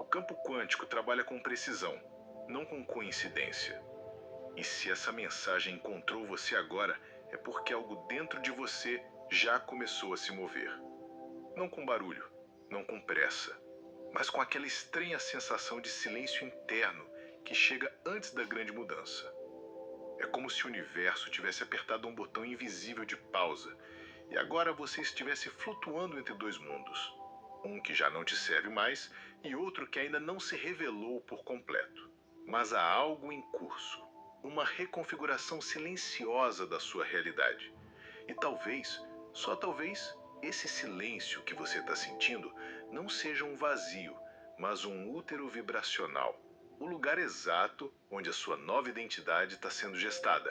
campo quântico trabalha com precisão, não com coincidência. E se essa mensagem encontrou você agora, é porque algo dentro de você já começou a se mover. Não com barulho, não com pressa, mas com aquela estranha sensação de silêncio interno que chega antes da grande mudança. É como se o universo tivesse apertado um botão invisível de pausa e agora você estivesse flutuando entre dois mundos. Um que já não te serve mais e outro que ainda não se revelou por completo. Mas há algo em curso, uma reconfiguração silenciosa da sua realidade. E talvez, só talvez, esse silêncio que você está sentindo não seja um vazio, mas um útero vibracional. O lugar exato onde a sua nova identidade está sendo gestada.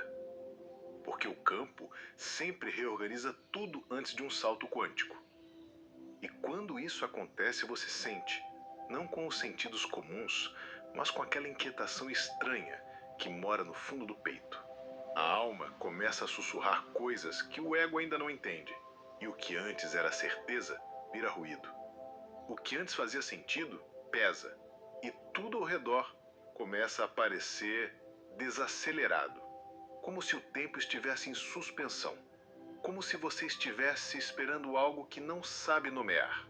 Porque o campo sempre reorganiza tudo antes de um salto quântico. E quando isso acontece, você sente, não com os sentidos comuns, mas com aquela inquietação estranha que mora no fundo do peito. A alma começa a sussurrar coisas que o ego ainda não entende. E o que antes era certeza, vira ruído. O que antes fazia sentido, pesa. E tudo ao redor começa a parecer desacelerado. Como se o tempo estivesse em suspensão. Como se você estivesse esperando algo que não sabe nomear.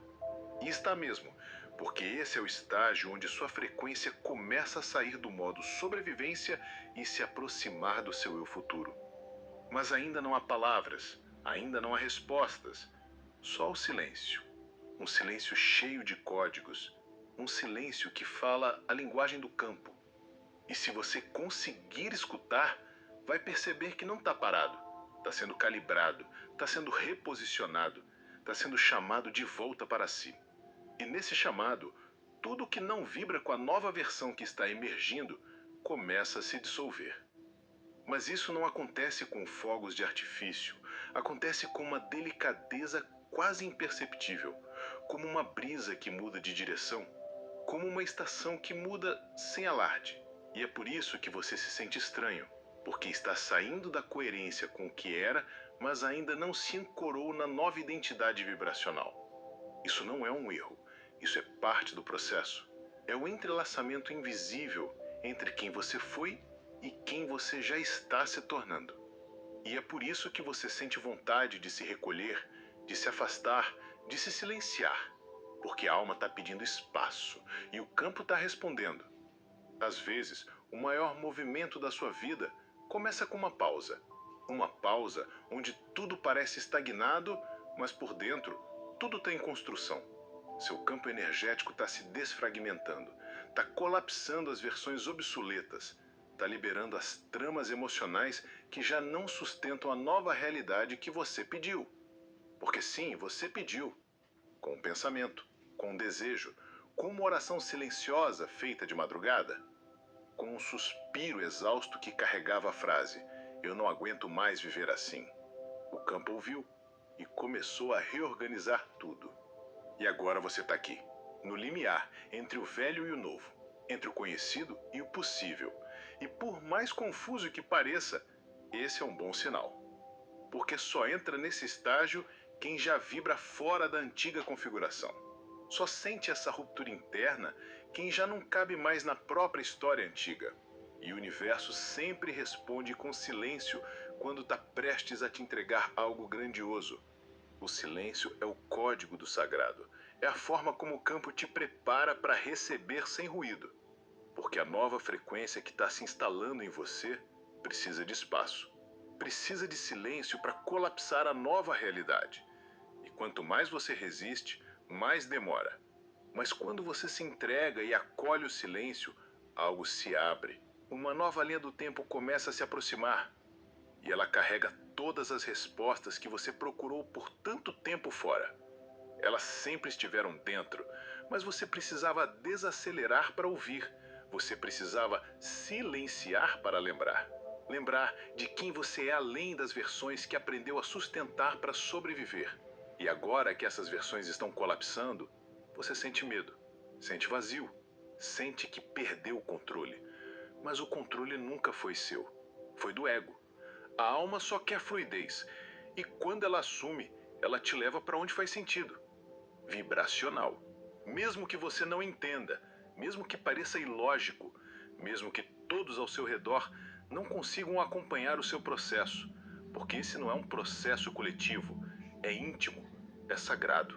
E está mesmo, porque esse é o estágio onde sua frequência começa a sair do modo sobrevivência e se aproximar do seu eu futuro. Mas ainda não há palavras, ainda não há respostas, só o silêncio. Um silêncio cheio de códigos, um silêncio que fala a linguagem do campo. E se você conseguir escutar, vai perceber que não está parado, está sendo calibrado, está sendo reposicionado, está sendo chamado de volta para si. E nesse chamado, tudo que não vibra com a nova versão que está emergindo começa a se dissolver. Mas isso não acontece com fogos de artifício, acontece com uma delicadeza quase imperceptível, como uma brisa que muda de direção, como uma estação que muda sem alarde. E é por isso que você se sente estranho, porque está saindo da coerência com o que era, mas ainda não se ancorou na nova identidade vibracional. Isso não é um erro, isso é parte do processo. É o entrelaçamento invisível entre quem você foi e quem você já está se tornando. E é por isso que você sente vontade de se recolher, de se afastar, de se silenciar, porque a alma está pedindo espaço e o campo está respondendo. Às vezes, o maior movimento da sua vida começa com uma pausa onde tudo parece estagnado, mas por dentro tudo está em construção. Seu campo energético está se desfragmentando, está colapsando as versões obsoletas, está liberando as tramas emocionais que já não sustentam a nova realidade que você pediu. Porque sim, você pediu. Com um pensamento, com um desejo, com uma oração silenciosa feita de madrugada, com um suspiro exausto que carregava a frase: "Eu não aguento mais viver assim". O campo ouviu e começou a reorganizar tudo. E agora você está aqui, no limiar entre o velho e o novo, entre o conhecido e o possível. E por mais confuso que pareça, esse é um bom sinal. Porque só entra nesse estágio quem já vibra fora da antiga configuração. Só sente essa ruptura interna quem já não cabe mais na própria história antiga. E o universo sempre responde com silêncio quando está prestes a te entregar algo grandioso. O silêncio é o código do sagrado. É a forma como o campo te prepara para receber sem ruído. Porque a nova frequência que está se instalando em você precisa de espaço. Precisa de silêncio para colapsar a nova realidade. E quanto mais você resiste, mais demora. Mas quando você se entrega e acolhe o silêncio, algo se abre. Uma nova linha do tempo começa a se aproximar. E ela carrega todas as respostas que você procurou por tanto tempo fora. Elas sempre estiveram dentro, mas você precisava desacelerar para ouvir. Você precisava silenciar para lembrar. Lembrar de quem você é além das versões que aprendeu a sustentar para sobreviver. E agora que essas versões estão colapsando, você sente medo, sente vazio, sente que perdeu o controle. Mas o controle nunca foi seu, foi do ego. A alma só quer fluidez, e quando ela assume, ela te leva para onde faz sentido. Vibracional. Mesmo que você não entenda, mesmo que pareça ilógico, mesmo que todos ao seu redor não consigam acompanhar o seu processo, porque esse não é um processo coletivo, é íntimo, é sagrado.